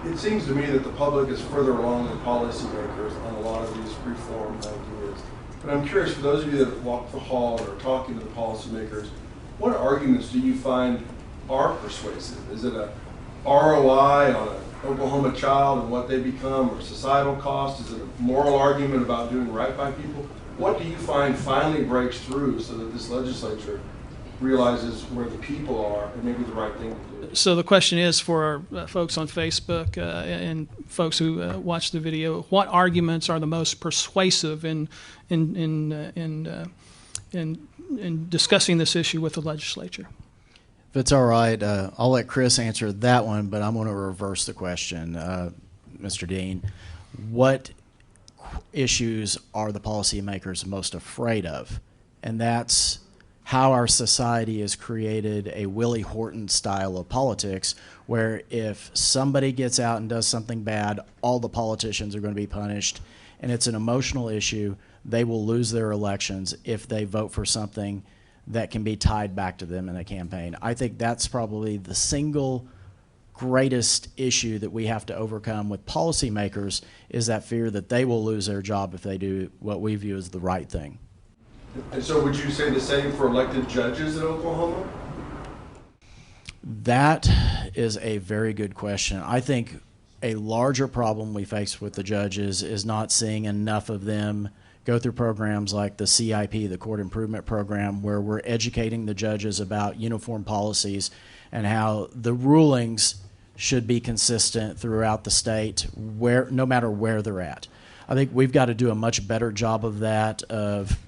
S8: It seems to me that the public is further along than policymakers on a lot of these reform ideas. But I'm curious, for those of you that walk the hall or are talking to the policymakers, what arguments do you find are persuasive? Is it a ROI on an Oklahoma child and what they become, or societal cost? Is it a moral argument about doing right by people? What do you find finally breaks through so that this legislature realizes where the people are and maybe the right thing to do?
S1: So the question is for our folks on Facebook and folks who watch the video: what arguments are the most persuasive in in discussing this issue with the legislature.
S2: If it's all right, I'll let Kris answer that one, but I'm going to reverse the question, Mr. Dean. What issues are the policymakers most afraid of? And that's how our society has created a Willie Horton style of politics, where if somebody gets out and does something bad, all the politicians are going to be punished. And it's an emotional issue. They will lose their elections if they vote for something that can be tied back to them in a campaign. I think that's probably the single greatest issue that we have to overcome with policymakers, is that fear that they will lose their job if they do what we view as the right thing.
S8: And so would you say the same for elected judges in Oklahoma?
S2: That is a very good question. I think a larger problem we face with the judges is not seeing enough of them go through programs like the CIP, the Court Improvement Program, where we're educating the judges about uniform policies and how the rulings should be consistent throughout the state, no matter where they're at. I think we've got to do a much better job of that, of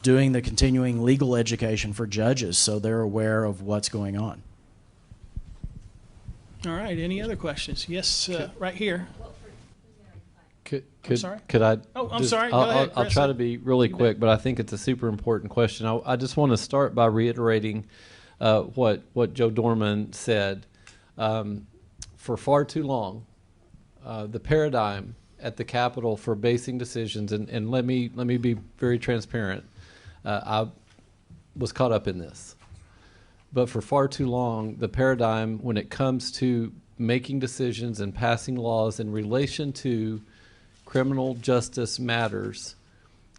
S2: doing the continuing legal education for judges so they're aware of what's going on.
S1: All right, any other questions? Yes, right here.
S3: Could
S1: sorry?
S3: Could I?
S1: Oh, I'm sorry. Go ahead,
S3: I'll
S1: Kris.
S3: try to be really quick, but I think it's a super important question. I just want to start by reiterating what Joe Dorman said. For far too long, the paradigm at the Capitol for basing decisions, and let me be very transparent. I was caught up in this, but for far too long, the paradigm when it comes to making decisions and passing laws in relation to criminal justice matters,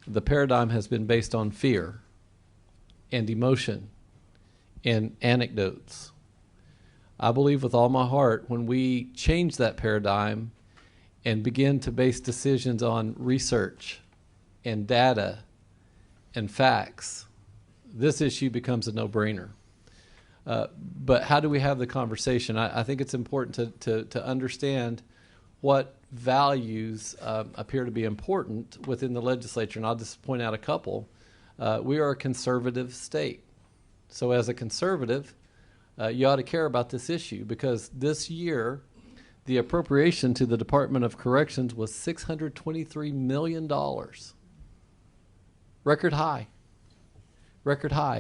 S3: the paradigm has been based on fear and emotion and anecdotes. I believe with all my heart when we change that paradigm and begin to base decisions on research and data and facts, this issue becomes a no-brainer. But how do we have the conversation? I think it's important to understand what values appear to be important within the legislature, and I'll just point out a couple. We are a conservative state. So as a conservative, you ought to care about this issue, because this year the appropriation to the Department of Corrections was $623 million. Record high.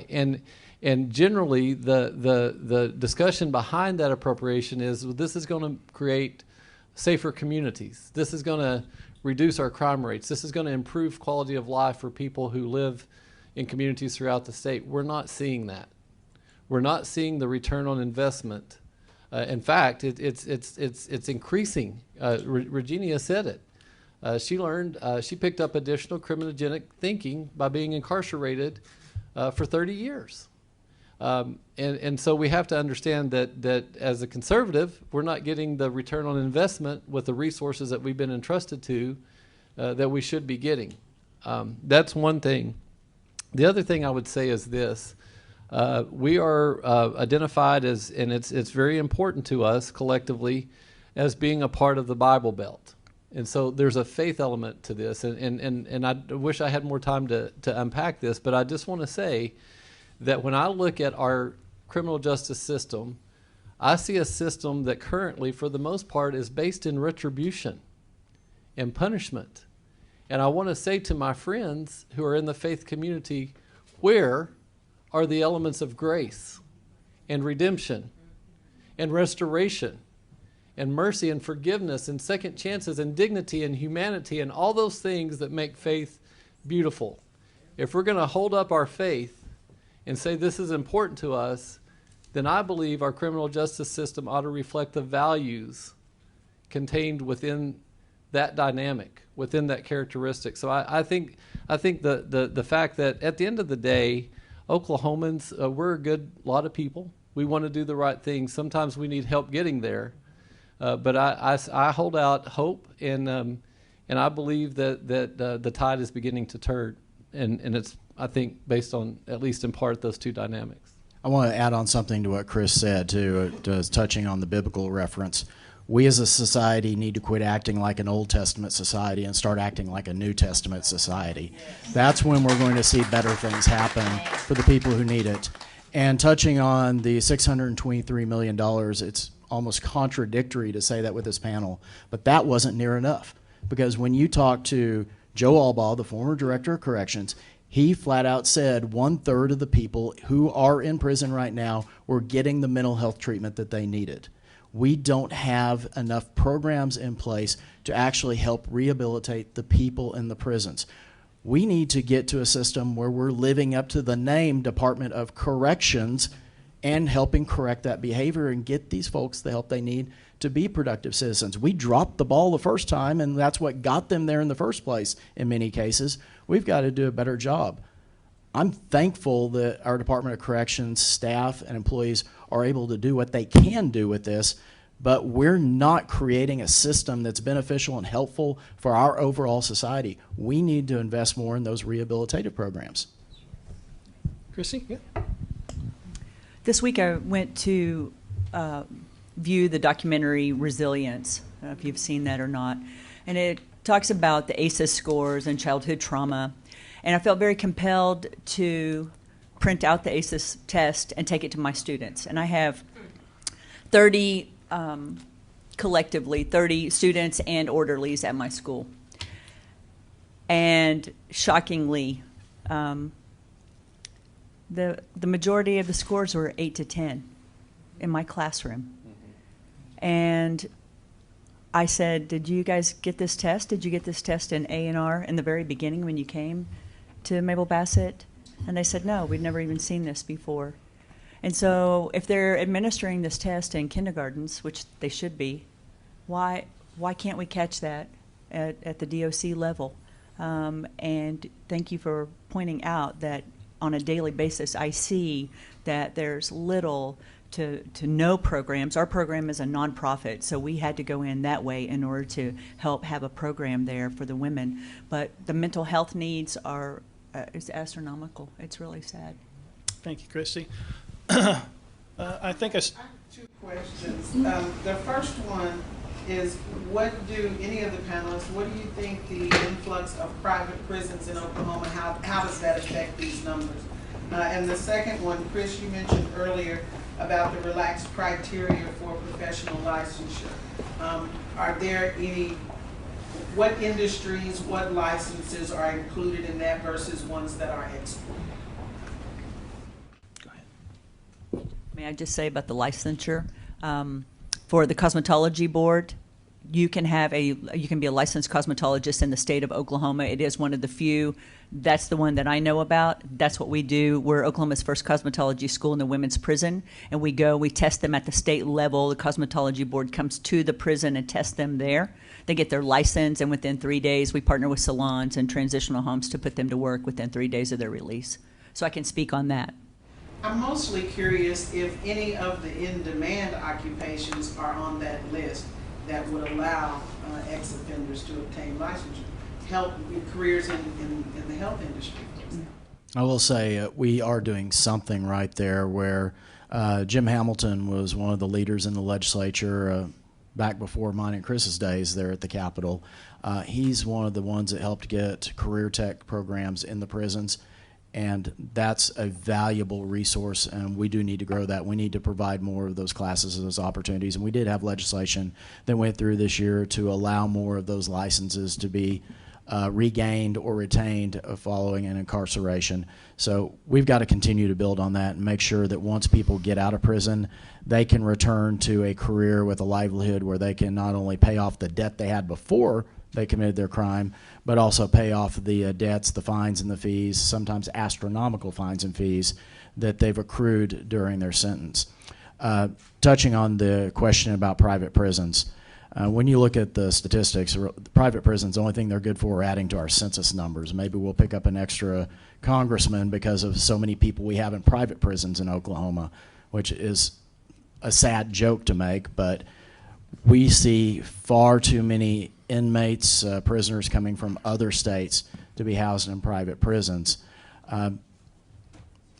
S3: And generally the discussion behind that appropriation is, well, this is going to create safer communities. This is going to reduce our crime rates. This is going to improve quality of life for people who live in communities throughout the state. We're not seeing that. We're not seeing the return on investment. In fact, it's increasing. Regina said it. She picked up additional criminogenic thinking by being incarcerated for 30 years. And so we have to understand that as a conservative, we're not getting the return on investment with the resources that we've been entrusted to that we should be getting. That's one thing. The other thing I would say is this. We are identified as, and it's very important to us collectively, as being a part of the Bible Belt. And so there's a faith element to this. And I wish I had more time to unpack this, but I just want to say that when I look at our criminal justice system, I see a system that currently, for the most part, is based in retribution and punishment. And I want to say to my friends who are in the faith community, where are the elements of grace and redemption and restoration and mercy and forgiveness and second chances and dignity and humanity and all those things that make faith beautiful? If we're going to hold up our faith and say this is important to us, then I believe our criminal justice system ought to reflect the values contained within that dynamic, within that characteristic. So I think the fact that at the end of the day, Oklahomans, we're a good lot of people. We want to do the right thing. Sometimes we need help getting there. But I hold out hope, and I believe that the tide is beginning to turn. And it's, I think, based on, at least in part, those two dynamics.
S2: I want to add on something to what Kris said, too, touching on the biblical reference. we as a society need to quit acting like an Old Testament society and start acting like a New Testament society. That's when we're going to see better things happen for the people who need it. And touching on the $623 million, it's almost contradictory to say that with this panel, but that wasn't near enough. Because when you talk to Joe Albaugh, the former director of corrections, he flat out said 1/3 of the people who are in prison right now were getting the mental health treatment that they needed. We don't have enough programs in place to actually help rehabilitate the people in the prisons. We need to get to a system where we're living up to the name Department of Corrections and helping correct that behavior and get these folks the help they need to be productive citizens. We dropped the ball the first time, and that's what got them there in the first place in many cases. We've got to do a better job. I'm thankful that our Department of Corrections staff and employees are able to do what they can do with this, but we're not creating a system that's beneficial and helpful for our overall society. We need to invest more in those rehabilitative programs.
S1: Chrissy? Yeah.
S6: This week I went to view the documentary Resilience. I don't know if you've seen that or not. And it talks about the ACEs scores and childhood trauma. And I felt very compelled to print out the ACEs test and take it to my students. And I have 30, collectively, 30 students and orderlies at my school. And shockingly, the majority of the scores were 8 to 10 in my classroom. And I said, did you guys get this test? Did you get this test in A&R in the very beginning when you came to Mabel Bassett? And they said, no, we'd never even seen this before. And so if they're administering this test in kindergartens, which they should be, why can't we catch that at the DOC level? And thank you for pointing out that on a daily basis, I see that there's little to no programs. Our program is a nonprofit, so we had to go in that way in order to help have a program there for the women. But the mental health needs are is astronomical. It's really sad.
S1: Thank you, Christy. I think
S9: I have two questions. The first one is, what do any of the panelists, what do you think the influx of private prisons in Oklahoma, how does that affect these numbers? And the second one, Kris, you mentioned earlier about the relaxed criteria for professional licensure. Are there any, what industries, what licenses are included in that versus ones that are excluded?
S1: Go ahead.
S6: May I just say about the licensure? For the cosmetology board, you can be a licensed cosmetologist in the state of Oklahoma. It is one of the few. That's the one that I know about. That's what we do. We're Oklahoma's first cosmetology school in the women's prison, and we test them at the state level. The cosmetology board comes to the prison and tests them there. They get their license, and within 3 days, we partner with salons and transitional homes to put them to work within 3 days of their release. So I can speak on that.
S9: I'm mostly curious if any of the in-demand occupations are on that list that would allow ex-offenders to obtain licensure, help careers in the health industry.
S2: I will say we are doing something right there where Jim Hamilton was one of the leaders in the legislature back before mine and Kris's days there at the Capitol. He's one of the ones that helped get career tech programs in the prisons. And that's a valuable resource, and we do need to grow that. We need to provide more of those classes and those opportunities. And we did have legislation that went through this year to allow more of those licenses to be regained or retained following an incarceration. So we've got to continue to build on that and make sure that once people get out of prison, they can return to a career with a livelihood where they can not only pay off the debt they had before they committed their crime, but also pay off the debts, the fines and the fees, sometimes astronomical fines and fees that they've accrued during their sentence. Touching on the question about private prisons, when you look at the statistics, private prisons, the only thing they're good for are adding to our census numbers. Maybe we'll pick up an extra congressman because of so many people we have in private prisons in Oklahoma, which is a sad joke to make, but we see far too many inmates, prisoners coming from other states to be housed in private prisons.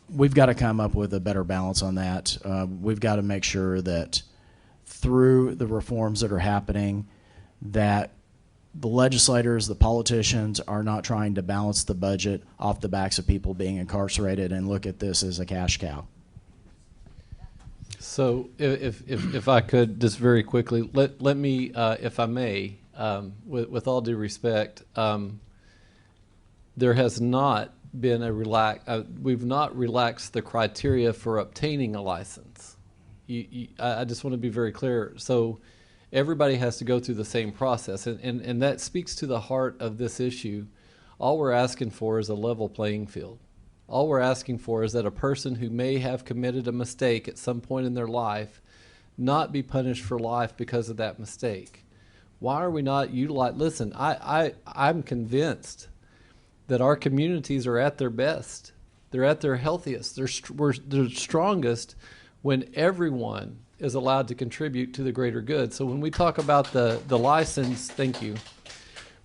S2: We've got to come up with a better balance on that. We've got to make sure that through the reforms that are happening that the legislators, the politicians are not trying to balance the budget off the backs of people being incarcerated and look at this as a cash cow.
S3: So if I could just very quickly, let me, if I may, with all due respect, there has not been we've not relaxed the criteria for obtaining a license. I just want to be very clear. So everybody has to go through the same process, and that speaks to the heart of this issue. All we're asking for is a level playing field. All we're asking for is that a person who may have committed a mistake at some point in their life not be punished for life because of that mistake. Why are we not utilizing? Listen, I'm convinced that our communities are at their best. They're at their healthiest. They're strongest when everyone is allowed to contribute to the greater good. So when we talk about the license, thank you.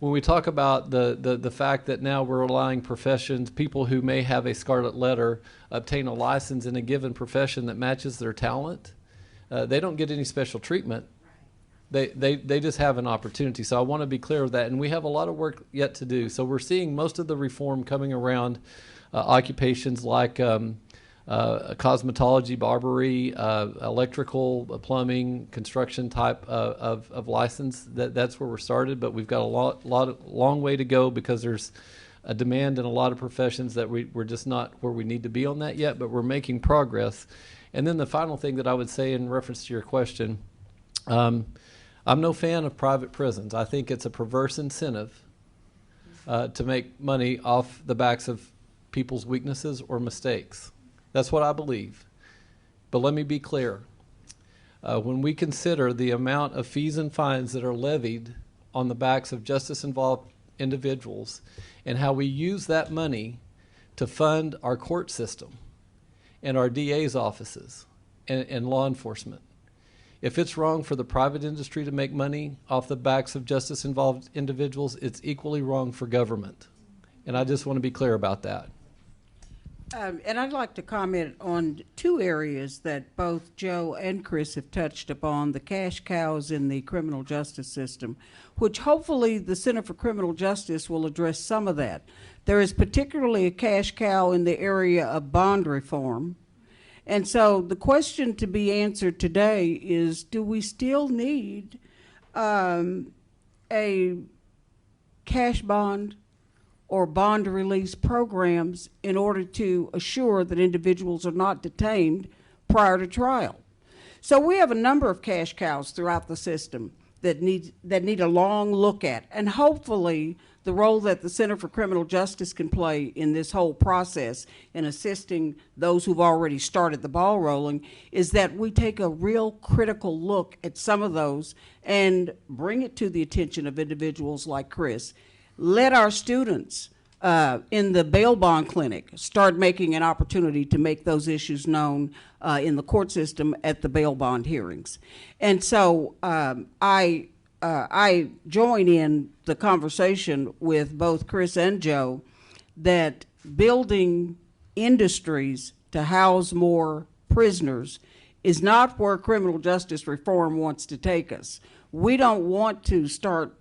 S3: When we talk about the fact that now we're allowing professions, people who may have a scarlet letter, obtain a license in a given profession that matches their talent, they don't get any special treatment. They just have an opportunity. So I want to be clear with that. And we have a lot of work yet to do. So we're seeing most of the reform coming around occupations like cosmetology, barbery, electrical, plumbing, construction type of license. That's where we're started, but we've got a long way to go because there's a demand in a lot of professions that we're just not where we need to be on that yet, but we're making progress. And then the final thing that I would say in reference to your question, I'm no fan of private prisons. I think it's a perverse incentive to make money off the backs of people's weaknesses or mistakes. That's what I believe. But let me be clear. When we consider the amount of fees and fines that are levied on the backs of justice-involved individuals and how we use that money to fund our court system and our DA's offices and law enforcement, if it's wrong for the private industry to make money off the backs of justice-involved individuals, it's equally wrong for government. And I just want to be clear about that.
S4: And I'd like to comment on two areas that both Joe and Kris have touched upon, the cash cows in the criminal justice system, which hopefully the Center for Criminal Justice will address some of that. There is particularly a cash cow in the area of bond reform. And so the question to be answered today is, do we still need a cash bond or bond release programs in order to assure that individuals are not detained prior to trial? So we have a number of cash cows throughout the system that need a long look at, and hopefully the role that the Center for Criminal Justice can play in this whole process in assisting those who've already started the ball rolling is that we take a real critical look at some of those and bring it to the attention of individuals like Kris. Let our students in the bail bond clinic start making an opportunity to make those issues known in the court system at the bail bond hearings. And so I join in the conversation with both Kris and Joe that building industries to house more prisoners is not where criminal justice reform wants to take us. We don't want to start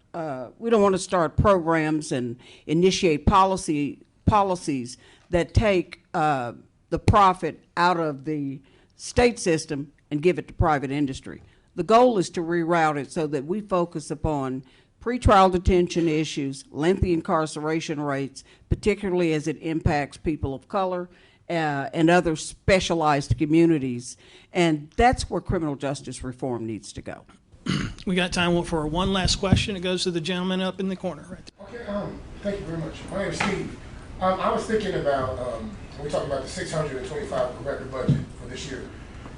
S4: programs and initiate policies that take the profit out of the state system and give it to private industry. The goal is to reroute it so that we focus upon pretrial detention issues, lengthy incarceration rates, particularly as it impacts people of color and other specialized communities. And that's where criminal justice reform needs to go.
S1: We got time for one last question. It goes to the gentleman up in the corner right there.
S10: Okay, thank you very much. My name is Steve. I was thinking about, when we talked about the 625 record budget for this year,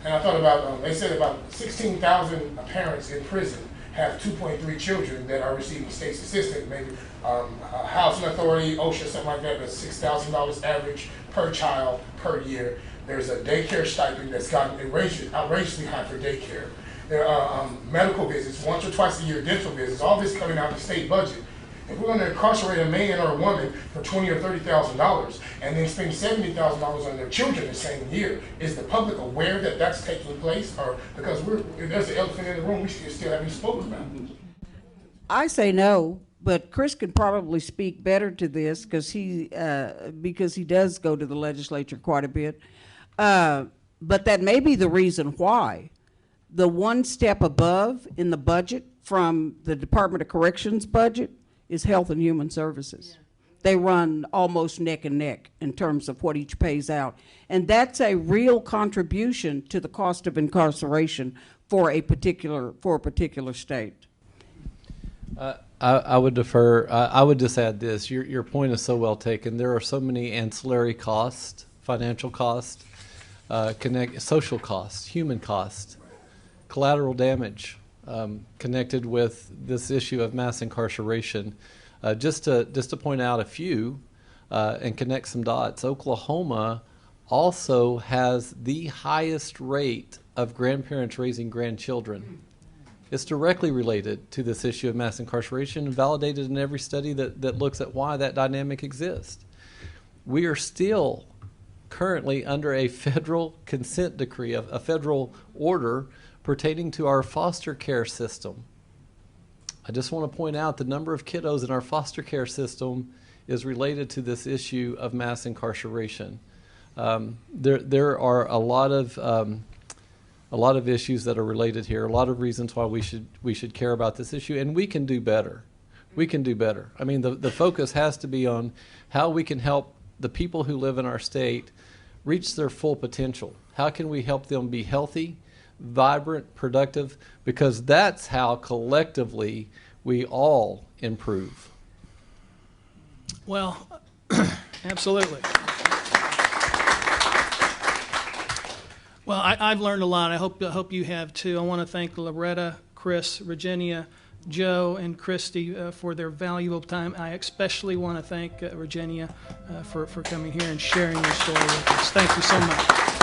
S10: and I thought about, they said about 16,000 parents in prison have 2.3 children that are receiving state assistance, maybe housing authority, OSHA, something like that, that's $6,000 average per child per year. There's a daycare stipend that's gotten outrageously high for daycare. There are medical visits, once or twice a year, dental visits, all this coming out of the state budget. If we're going to incarcerate a man or a woman for $20,000 or $30,000 and then spend $70,000 on their children the same year, is the public aware that that's taking place? Or because there's an elephant in the room we still haven't spoken about?
S4: I say no, but Kris can probably speak better to this because he does go to the legislature quite a bit. But that may be the reason why. The one step above in the budget from the Department of Corrections budget is Health and Human Services. Yeah. They run almost neck and neck in terms of what each pays out. And that's a real contribution to the cost of incarceration for a particular state.
S3: I would defer. I would just add this. Your point is so well taken. There are so many ancillary costs, financial costs, social costs, human costs, collateral damage connected with this issue of mass incarceration. Just to point out a few and connect some dots, Oklahoma also has the highest rate of grandparents raising grandchildren. It's directly related to this issue of mass incarceration and validated in every study that looks at why that dynamic exists. We are still currently under a federal consent decree, a federal order pertaining to our foster care system. I just want to point out the number of kiddos in our foster care system is related to this issue of mass incarceration. There are a lot of issues that are related here, a lot of reasons why we should care about this issue, and we can do better. We can do better. I mean, the focus has to be on how we can help the people who live in our state reach their full potential. How can we help them be healthy, vibrant, productive? Because that's how collectively we all improve.
S1: Well, absolutely. Well, I've learned a lot. I hope you have too. I want to thank Loretta, Kris, Regina, Joe, and Christie for their valuable time. I especially want to thank Regina for coming here and sharing your story with us. Thank you so much.